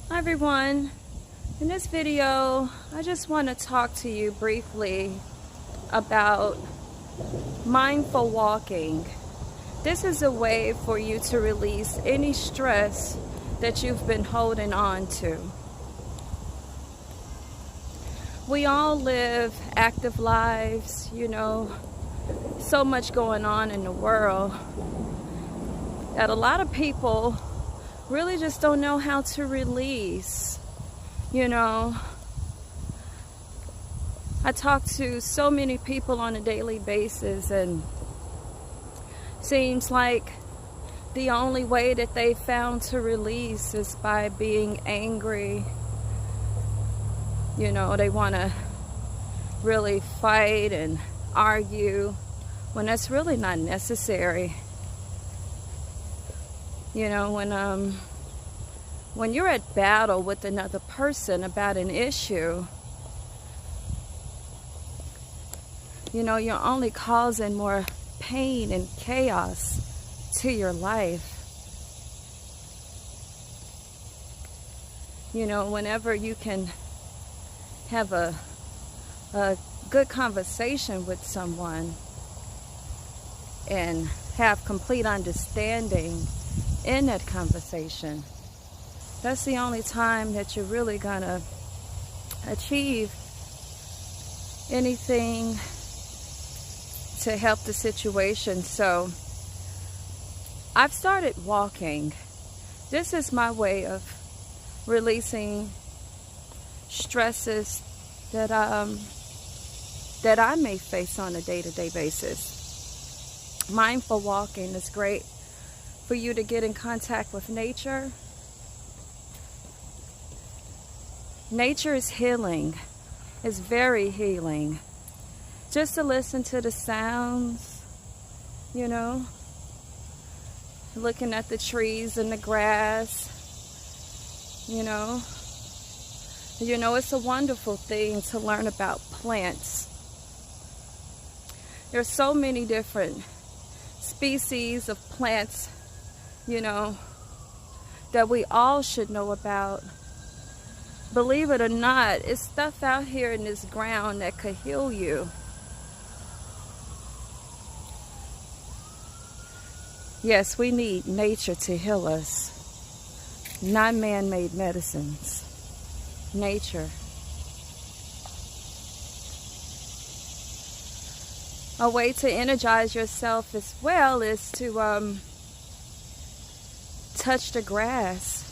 Hi everyone. In this video, I just want to talk to you briefly about mindful walking. This is a way for you to release any stress that you've been holding on to. We all live active lives, so much going on in the world that a lot of people really just don't know how to release. I talk to so many people on a daily basis, and seems like the only way that they found to release is by being angry. They want to really fight and argue when that's really not necessary. When you're at battle with another person about an issue, you're only causing more pain and chaos to your life. Whenever you can have a good conversation with someone and have complete understanding in that conversation, that's the only time that you're really gonna achieve anything to help the situation. So I've started walking. This is my way of releasing stresses that I may face on a day-to-day basis. Mindful walking is great for you to get in contact with nature. Nature is healing. It's very healing. Just to listen to the sounds, looking at the trees and the grass, it's a wonderful thing to learn about plants. There's so many different species of plants, that we all should know about. Believe it or not, it's stuff out here in this ground that could heal you. Yes, we need nature to heal us, not man-made medicines. Nature. A way to energize yourself as well is to touch the grass.